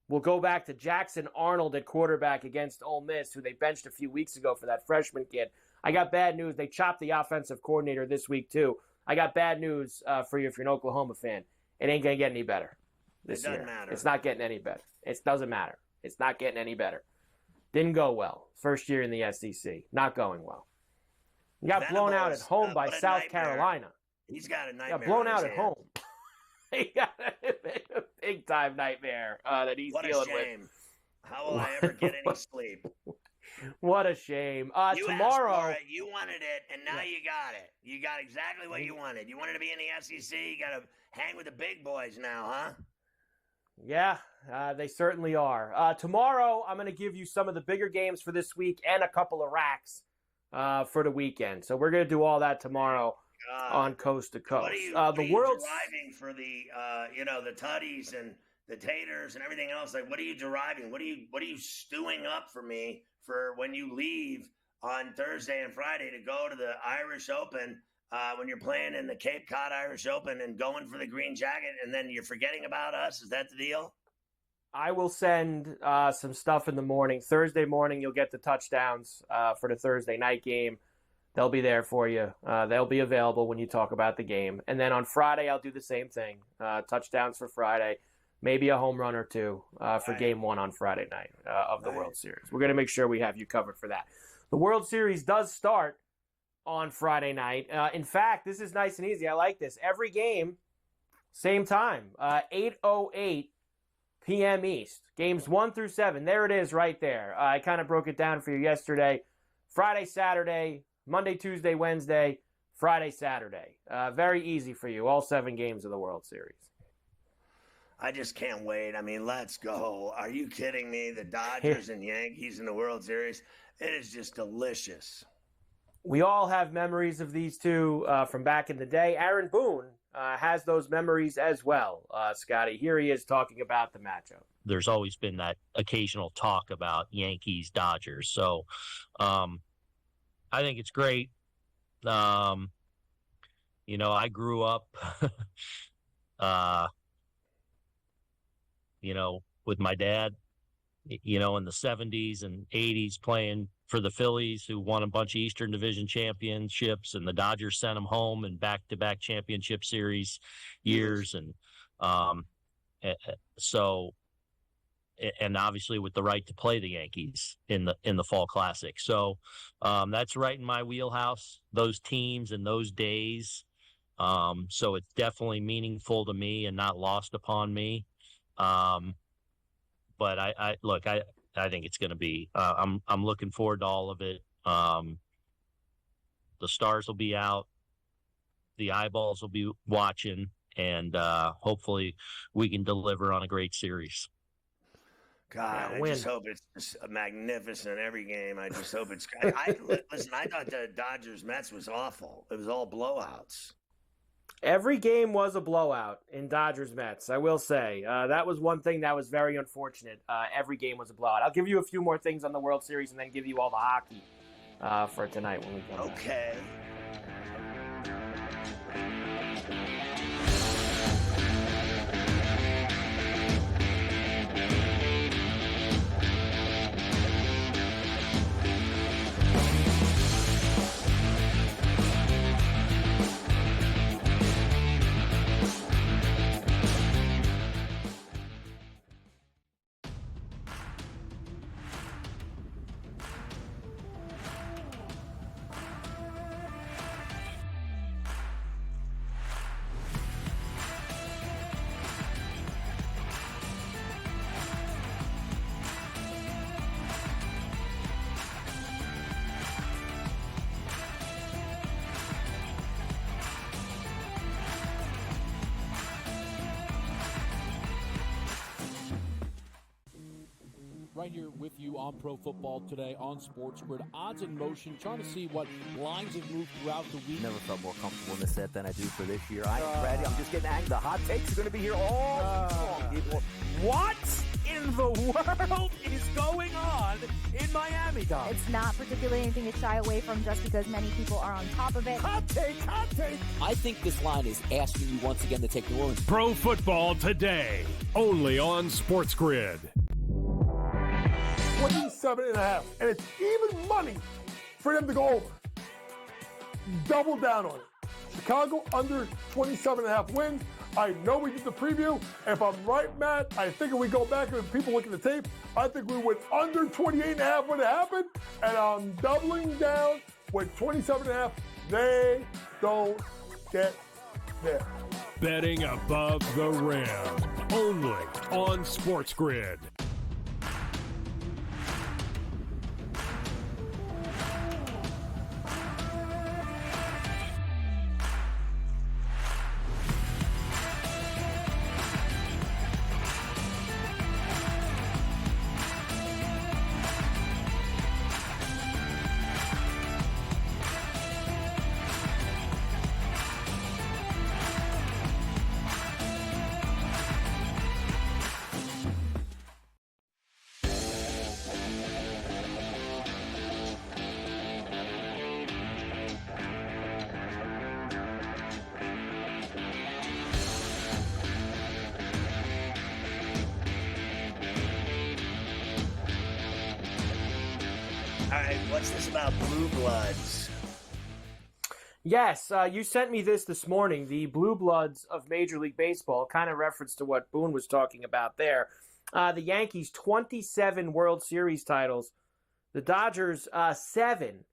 will go back to Jackson Arnold at quarterback against Ole Miss, who they benched a few weeks ago for that freshman kid. I got bad news. They chopped the offensive coordinator this week, too. I got bad news for you if you're an Oklahoma fan. It ain't going to get any better this year. It doesn't matter. It's not getting any better. It doesn't matter. It's not getting any better. Didn't go well. First year in the SEC. Not going well. You got blown out at home by South Carolina. He's got a nightmare. Got blown out at home. He got a big-time nightmare that he's dealing with. What a shame. How will I ever get any sleep? What a shame. You tomorrow, asked for it, you wanted it, and now you got it. You got exactly what you wanted. You wanted to be in the SEC. You got to hang with the big boys now, huh? Yeah, they certainly are. Tomorrow, I'm going to give you some of the bigger games for this week and a couple of racks for the weekend. So we're going to do all that tomorrow on Coast to Coast. What are you deriving for the the tutties and the taters and everything else? Like, what are you deriving? What are you stewing up for me for when you leave on Thursday and Friday to go to the Irish Open when you're playing in the Cape Cod Irish Open and going for the green jacket, and then you're forgetting about us? Is that the deal? I will send some stuff in the morning. Thursday morning, you'll get the touchdowns for the Thursday night game. They'll be there for you. They'll be available when you talk about the game. And then on Friday, I'll do the same thing. Touchdowns for Friday. Maybe a home run or two for Game 1 on Friday night of the World Series. We're going to make sure we have you covered for that. The World Series does start on Friday night. In fact, this is nice and easy. I like this. Every game, same time, 8:08 p.m. East. Games 1 through 7. There it is right there. I kind of broke it down for you yesterday. Friday, Saturday, Monday, Tuesday, Wednesday, Friday, Saturday. Very easy for you. All 7 games of the World Series. I just can't wait. I mean, let's go. Are you kidding me? The Dodgers and Yankees in the World Series. It is just delicious. We all have memories of these two from back in the day. Aaron Boone has those memories as well, Scotty. Here he is talking about the matchup. There's always been that occasional talk about Yankees, Dodgers. So I think it's great. I grew up, with my dad, in the 70s and 80s playing for the Phillies, who won a bunch of Eastern Division championships, and the Dodgers sent them home in back-to-back championship series years. And and obviously with the right to play the Yankees in the Fall Classic. So that's right in my wheelhouse, those teams and those days. So it's definitely meaningful to me and not lost upon me. But I think it's going to be. I'm looking forward to all of it. The stars will be out, the eyeballs will be watching, and hopefully we can deliver on a great series. God, I just hope it's just magnificent every game. I just hope it's. Listen, I thought the Dodgers Mets was awful. It was all blowouts. Every game was a blowout in Dodgers Mets, I will say. That was one thing that was very unfortunate. Every game was a blowout. I'll give you a few more things on the World Series and then give you all the hockey for tonight when we come back. Okay. Right here with you on Pro Football Today on SportsGrid. Odds in motion, trying to see what lines have moved throughout the week. Never felt more comfortable in the set than I do for this year. Ready? I'm just getting angry. The hot takes are going to be here all long. People. What in the world is going on in Miami, Dom? It's not particularly anything to shy away from just because many people are on top of it. Hot take, hot take. I think this line is asking you once again to take New Orleans. Pro Football Today, only on SportsGrid. 27.5, and it's even money for them to go over. Double down on it. Chicago under 27.5 wins. I know we did the preview. If I'm right, Matt, I think if we go back and people look at the tape, I think we went under 28.5 when it happened, and I'm doubling down with 27.5. They don't get there. Betting above the rim, only on SportsGrid. All right, what's this about Blue Bloods? Yes, you sent me this morning, the Blue Bloods of Major League Baseball, kind of reference to what Boone was talking about there. The Yankees, 27 World Series titles. The Dodgers, 7.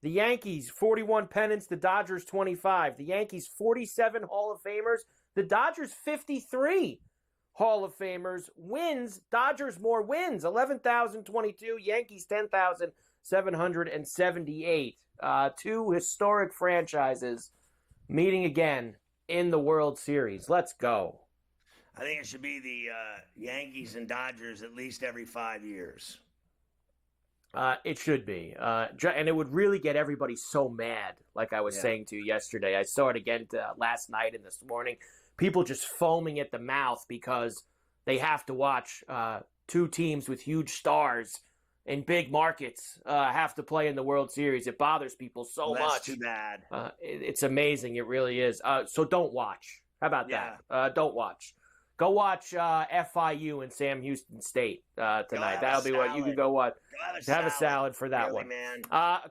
The Yankees, 41 pennants. The Dodgers, 25. The Yankees, 47 Hall of Famers. The Dodgers, 53 Hall of Famers. Wins, Dodgers more wins, 11,022. Yankees, 10,778. Two historic franchises meeting again in the World Series. Let's go. I think it should be the Yankees and Dodgers at least every 5 years. It should be. And it would really get everybody so mad, like I was saying to you yesterday. I saw it again last night and this morning. People just foaming at the mouth because they have to watch two teams with huge stars in big markets have to play in the World Series. It bothers people so much. That's too bad. It's amazing. It really is. So don't watch. How about that? Don't watch. Go watch FIU and Sam Houston State tonight. That'll be what you can go watch. Have a salad for that one. Man. A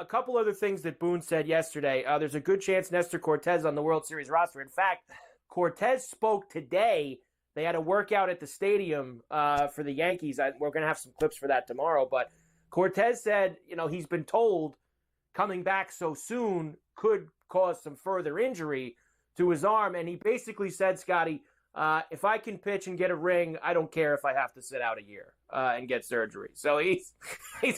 couple other things that Boone said yesterday. There's a good chance Nestor Cortez on the World Series roster. In fact, Cortez spoke today. They had a workout at the stadium for the Yankees. We're going to have some clips for that tomorrow. But Cortez said, he's been told coming back so soon could cause some further injury to his arm. And he basically said, Scotty, if I can pitch and get a ring, I don't care if I have to sit out a year and get surgery. So he's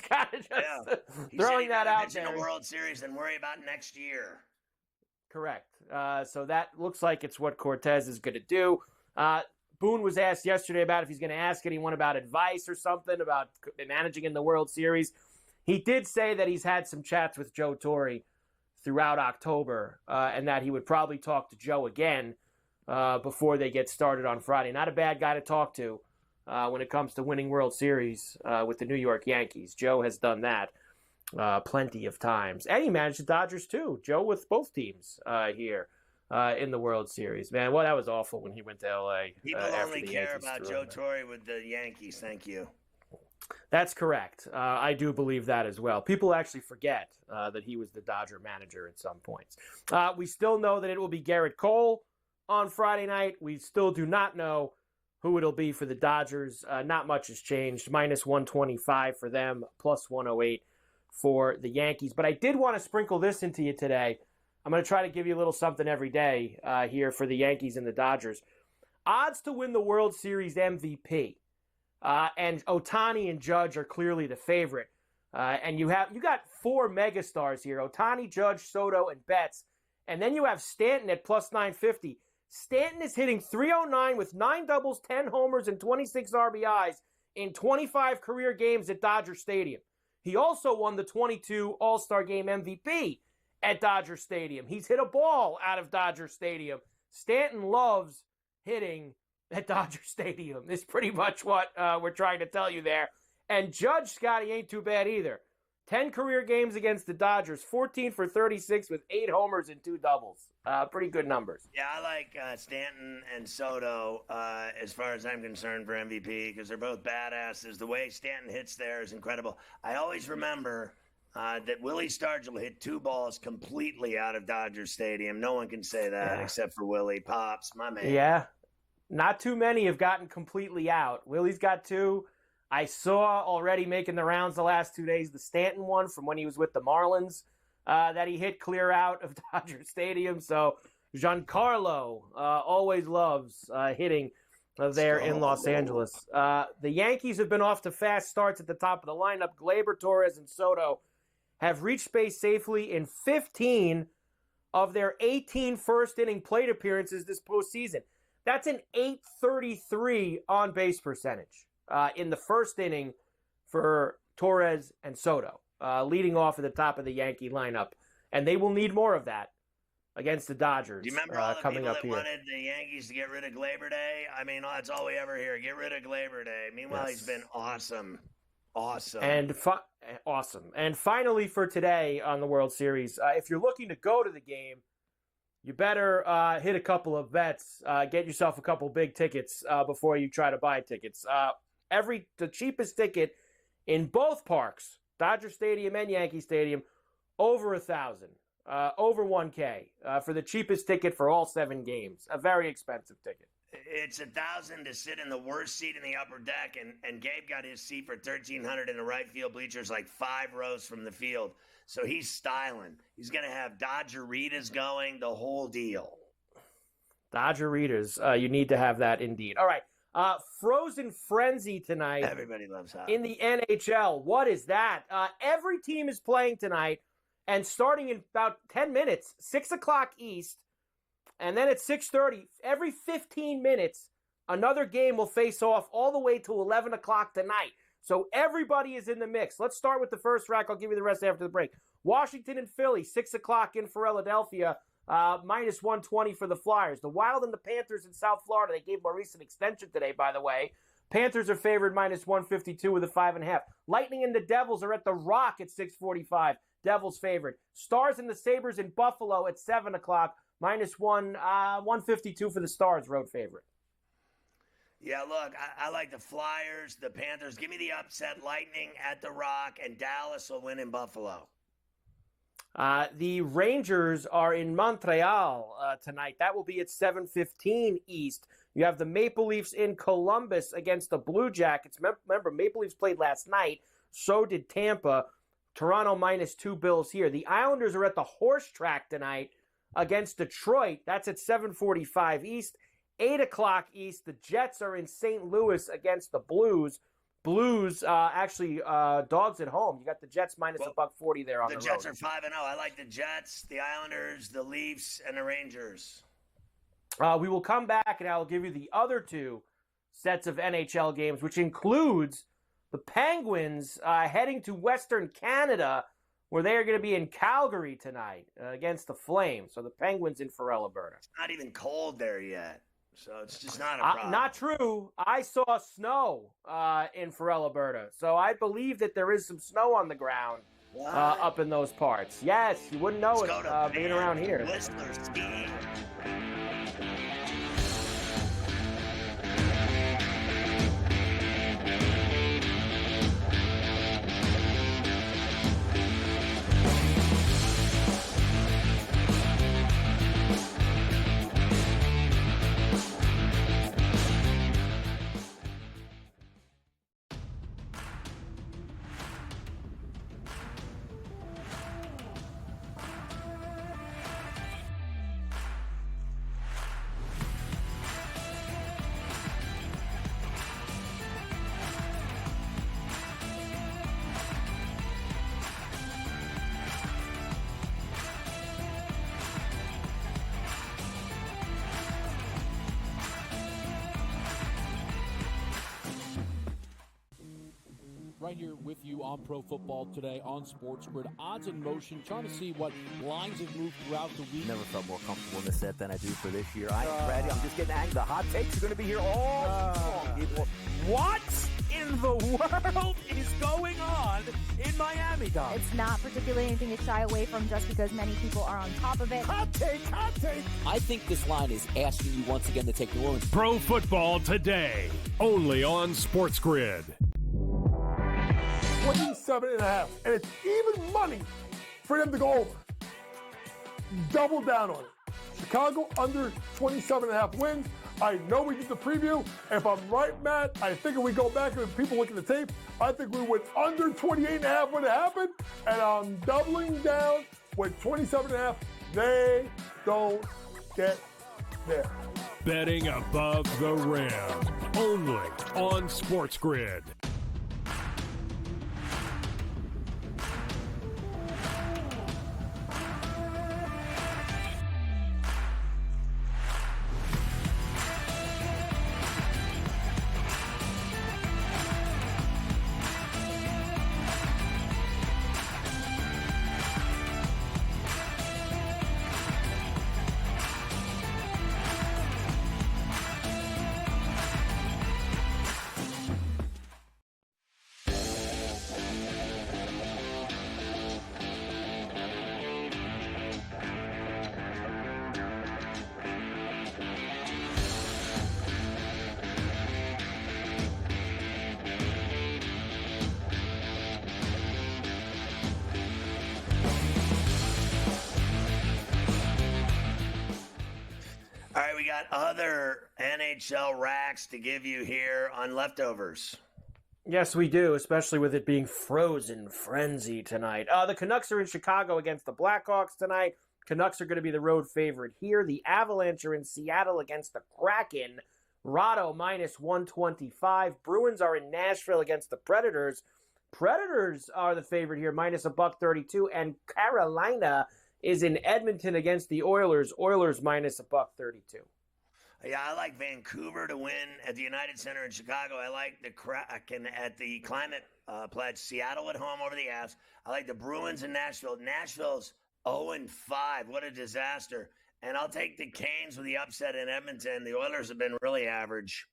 kind of just throwing that out there. In the World Series and worry about next year. Correct. So that looks like it's what Cortez is going to do. Boone was asked yesterday about if he's going to ask anyone about advice or something about managing in the World Series. He did say that he's had some chats with Joe Torre throughout October and that he would probably talk to Joe again before they get started on Friday. Not a bad guy to talk to when it comes to winning World Series with the New York Yankees. Joe has done that plenty of times. And he managed the Dodgers too. Joe with both teams here in the World Series. Man, well, that was awful when he went to L.A. People only care about Joe Torre with the Yankees. Thank you. That's correct. I do believe that as well. People actually forget that he was the Dodger manager at some points. We still know that it will be Garrett Cole on Friday night. We still do not know who it'll be for the Dodgers. Not much has changed. Minus 125 for them, plus 108 for the Yankees. But I did want to sprinkle this into you today. I'm going to try to give you a little something every day here for the Yankees and the Dodgers. Odds to win the World Series MVP. And Ohtani and Judge are clearly the favorite. And you got four megastars here: Ohtani, Judge, Soto, and Betts. And then you have Stanton at plus 950. Stanton is hitting .309 with 9 doubles, 10 homers, and 26 RBIs in 25 career games at Dodger Stadium. He also won the 22 All-Star Game MVP at Dodger Stadium. He's hit a ball out of Dodger Stadium. Stanton loves hitting at Dodger Stadium is pretty much what we're trying to tell you there. And Judge, Scotty, ain't too bad either. 10 career games against the Dodgers, 14 for 36 with 8 homers and 2 doubles. Pretty good numbers. Yeah, I like Stanton and Soto as far as I'm concerned for MVP because they're both badasses. The way Stanton hits there is incredible. I always remember that Willie Stargell hit 2 balls completely out of Dodger Stadium. No one can say that except for Willie. Pops, my man. Yeah, not too many have gotten completely out. Willie's got 2. I saw already making the rounds the last 2 days the Stanton one from when he was with the Marlins that he hit clear out of Dodger Stadium. So Giancarlo always loves hitting there in Los Angeles. The Yankees have been off to fast starts at the top of the lineup. Gleyber, Torres, and Soto have reached base safely in 15 of their 18 first-inning plate appearances this postseason. That's an .833 on-base percentage in the first inning for Torres and Soto, leading off at the top of the Yankee lineup. And they will need more of that against the Dodgers. Do you remember all the coming people up that here. wanted the Yankees to get rid of Gleyber Day? I mean, that's all we ever hear. Get rid of Gleyber Day. Meanwhile, He's been awesome. Awesome. Awesome. And finally for today on the World Series, if you're looking to go to the game, you better hit a couple of bets, get yourself a couple big tickets before you try to buy tickets. The cheapest ticket in both parks, Dodger Stadium and Yankee Stadium, over $1,000, over $1K for the cheapest ticket for all 7 games. A very expensive ticket. It's $1,000 to sit in the worst seat in the upper deck, and Gabe got his seat for $1,300 in the right field bleachers, like 5 rows from the field. So he's styling. He's going to have Dodgeritas going, the whole deal. Dodgeritas, you need to have that indeed. All right, Frozen Frenzy tonight. Everybody loves hockey. In the NHL. What is that? Every team is playing tonight, and starting in about 10 minutes, 6 o'clock East, and then at 6:30, every 15 minutes, another game will face off all the way to 11 o'clock tonight. So everybody is in the mix. Let's start with the first rack. I'll give you the rest after the break. Washington and Philly, 6 o'clock in Philadelphia, minus 120 for the Flyers. The Wild and the Panthers in South Florida, they gave Maurice an extension today, by the way. Panthers are favored minus 152 with a 5.5. Lightning and the Devils are at the Rock at 6:45. Devils favored. Stars and the Sabres in Buffalo at 7 o'clock. Minus 152 for the Stars, road favorite. Yeah, look, I like the Flyers, the Panthers. Give me the upset. Lightning at the Rock, and Dallas will win in Buffalo. The Rangers are in Montreal tonight. That will be at 7:15 East. You have the Maple Leafs in Columbus against the Blue Jackets. Remember, Maple Leafs played last night. So did Tampa. Toronto minus 2 Bills here. The Islanders are at the Horse Track tonight against Detroit. That's at 7:45 East. 8 o'clock East, the Jets are in St. Louis against the Blues. Blues, dogs at home. You got the Jets minus $1.40 there on the road. The Jets are 5-0. I like the Jets, the Islanders, the Leafs, and the Rangers. We will come back, and I will give you the other 2 sets of NHL games, which includes the Penguins heading to Western Canada, where they are going to be in Calgary tonight against the Flames. So the Penguins in Ferrall, Alberta. It's not even cold there yet, so it's just not a problem. Not true. I saw snow in Ferrall, Alberta. So I believe that there is some snow on the ground up in those parts. Yes, you wouldn't know it being around here. Whistler skiing. Right here with you on Pro Football Today on SportsGrid. Odds in motion, trying to see what lines have moved throughout the week. Never felt more comfortable in the set than I do for this year. Brady, I'm just getting angry. The hot takes are going to be here all long. What in the world is going on in Miami, Dom? It's not particularly anything to shy away from just because many people are on top of it. Hot take, hot take. I think this line is asking you once again to take New Orleans. Pro Football Today, only on SportsGrid. 27.5, and it's even money for them to go over. Double down on it. Chicago under 27.5 wins. I know we did the preview. If I'm right, Matt, I think if we go back and people look at the tape, I think we went under 28.5 when it happened, and I'm doubling down with 27.5. They don't get there. Betting above the rim, only on SportsGrid. All right, we got other NHL racks to give you here on leftovers. Yes, we do, especially with it being frozen frenzy tonight. The Canucks are in Chicago against the Blackhawks tonight. Canucks are going to be the road favorite here. The Avalanche are in Seattle against the Kraken. Rado minus 125. Bruins are in Nashville against the Predators. Predators are the favorite here, minus $1.32. And Carolina is in Edmonton against the Oilers. Oilers minus $1.32. Yeah, I like Vancouver to win at the United Center in Chicago. I like the Kraken at the Climate Pledge. Seattle at home over the Avs. I like the Bruins in Nashville. Nashville's 0-5. What a disaster. And I'll take the Canes with the upset in Edmonton. The Oilers have been really average.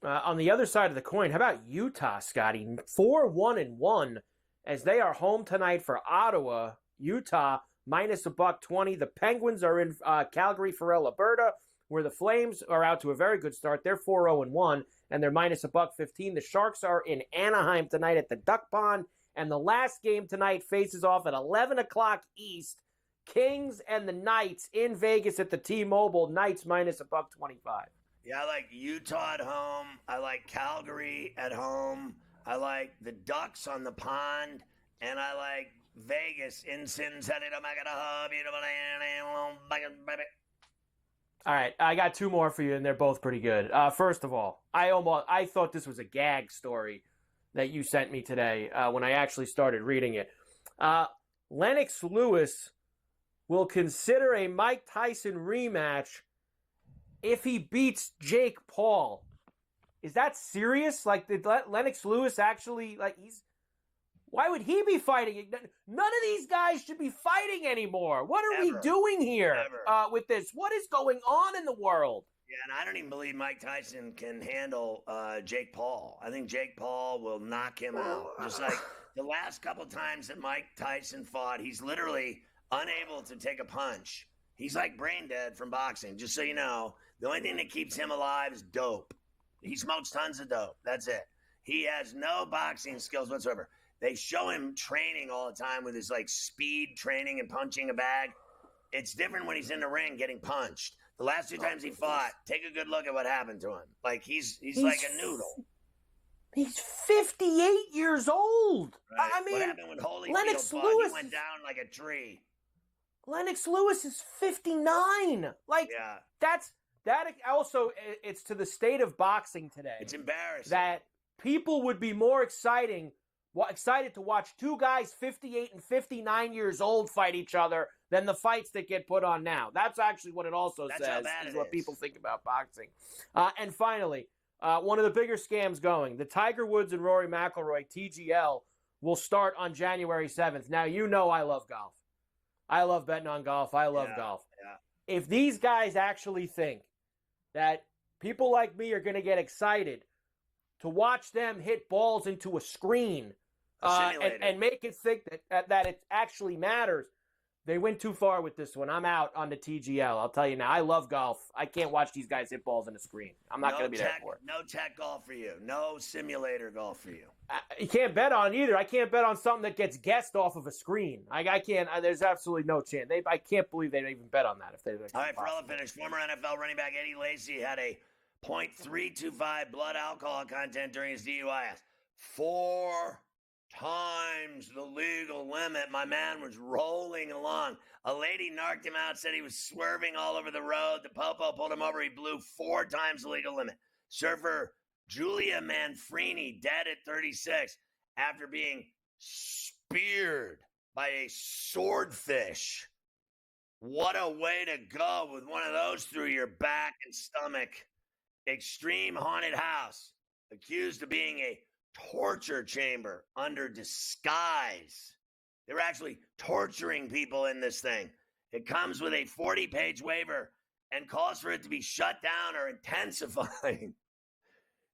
On the other side of the coin, how about Utah, Scotty? 4-1-1 as they are home tonight for Ottawa. Utah minus $1.20. The Penguins are in Calgary, Farrell, Alberta, where the Flames are out to a very good start. They're 4-0-1, and they're minus $1.15. The Sharks are in Anaheim tonight at the Duck Pond, and the last game tonight faces off at 11 o'clock East. Kings and the Knights in Vegas at the T-Mobile. Knights minus $1.25. Yeah, I like Utah at home. I like Calgary at home. I like the Ducks on the pond, and I like Vegas in Cincinnati. All right, I got two more for you, and they're both pretty good. First of all, I thought this was a gag story that you sent me today when I actually started reading it. Lennox Lewis will consider a Mike Tyson rematch if he beats Jake Paul. Is that serious? Like, did Lennox Lewis actually, why would he be fighting? None of these guys should be fighting anymore. What are we doing here with this? What is going on in the world? Yeah, and I don't even believe Mike Tyson can handle Jake Paul. I think Jake Paul will knock him out. Just like the last couple times that Mike Tyson fought, he's literally unable to take a punch. He's like brain dead from boxing, just so you know. The only thing that keeps him alive is dope. He smokes tons of dope. That's it. He has no boxing skills whatsoever. They show him training all the time with his speed training and punching a bag. It's different when he's in the ring getting punched. The last two times he fought, take a good look at what happened to him. He's like a noodle. He's 58 years old. Right. I mean, what happened when Holyfield Lennox fought? Lewis He went down like a tree. Lennox Lewis is 59. Yeah. That also, it's to the state of boxing today. It's embarrassing. That people would be more excited to watch two guys 58 and 59 years old fight each other than the fights that get put on now. That's actually what it also says, is what people think about boxing. And finally, one of the bigger scams going. The Tiger Woods and Rory McIlroy TGL will start on January 7th. Now, you know I love golf. I love betting on golf. I love golf. Yeah. If these guys actually think that people like me are going to get excited to watch them hit balls into a screen and make it think that it actually matters, they went too far with this one. I'm out on the TGL. I'll tell you now. I love golf. I can't watch these guys hit balls in a screen. I'm not going to be there for it. No tech golf for you. No simulator golf for you. You can't bet on either. I can't bet on something that gets guessed off of a screen. I can't. There's absolutely no chance. I can't believe they'd even bet on that. If they. All right, Ferrall finished. Former NFL running back Eddie Lacy had a .325 blood alcohol content during his DUI. 4 times the legal limit. My man was rolling along. A lady narked him out, said he was swerving all over the road. The popo pulled him over. He blew 4 times the legal limit. Surfer Julia Manfrini dead at 36 after being speared by a swordfish. What a way to go with one of those through your back and stomach. Extreme haunted house, accused of being a torture chamber under disguise. They were actually torturing people in this thing. It comes with a 40-page waiver and calls for it to be shut down or intensifying.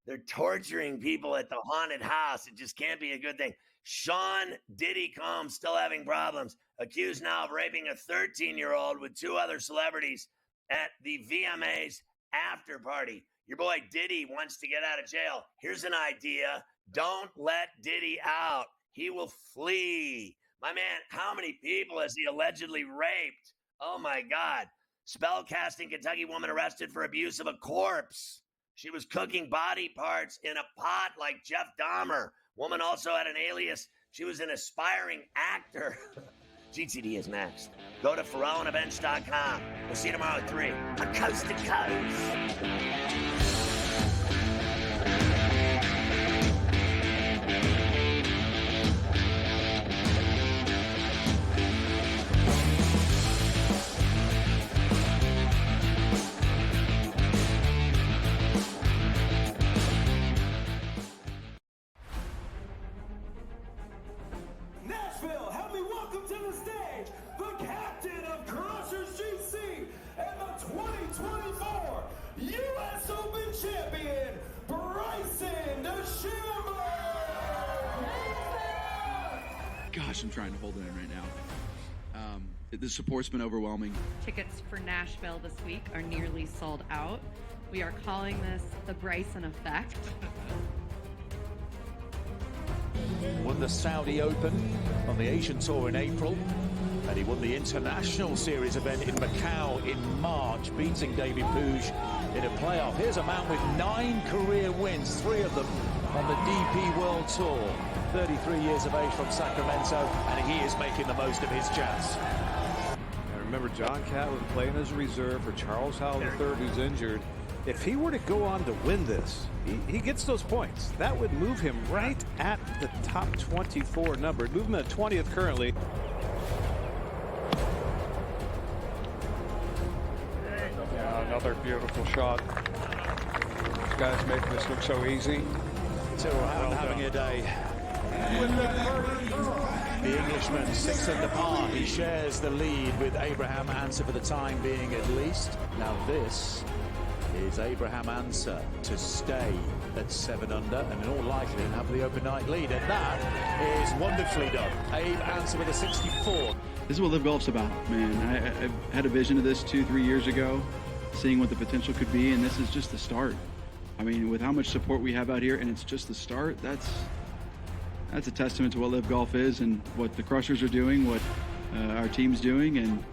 They're torturing people at the haunted house. It just can't be a good thing. Sean Diddy Combs still having problems, accused now of raping a 13-year-old with 2 other celebrities at the VMA's after party. Your boy Diddy wants to get out of jail. Here's an idea. Don't let Diddy out. He will flee. My man, how many people has he allegedly raped? Oh, my God. Spellcasting Kentucky woman arrested for abuse of a corpse. She was cooking body parts in a pot like Jeff Dahmer. Woman also had an alias. She was an aspiring actor. GTD is next. Go to FerrallOnAbench.com. We'll see you tomorrow at 3 on Coast to Coast. Gosh, I'm trying to hold it in right now. The support's been overwhelming. Tickets for Nashville this week are nearly sold out. We are calling this the Bryson effect. Won the Saudi Open on the Asian Tour in April, and he won the International Series event in Macau in March, beating David Puig in a playoff. Here's a man with 9 career wins, 3 of them on the DP World Tour. 33 years of age from Sacramento, and he is making the most of his chance. I remember John Catlin playing as a reserve for Charles Howell III, who's injured. If he were to go on to win this, he gets those points. That would move him right at the top 24 number. Move him at 20th currently. Yeah, another beautiful shot. These guys making this look so easy. Having a day. The Englishman 6 under par. He shares the lead with Abraham Answer for the time being at least. Now this is Abraham Answer to stay at 7 under and in all likelihood have the open night lead, and that is wonderfully done. Abe Answer with a 64. This is what Live Golf's about, man. I had a vision of this 2-3 years ago, seeing what the potential could be, and this is just the start. I mean, with how much support we have out here, and it's just the start, that's a testament to what Live Golf is and what the Crushers are doing, what our team's doing, and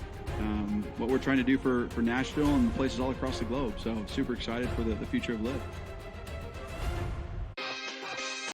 what we're trying to do for Nashville and places all across the globe. So super excited for the future of Live.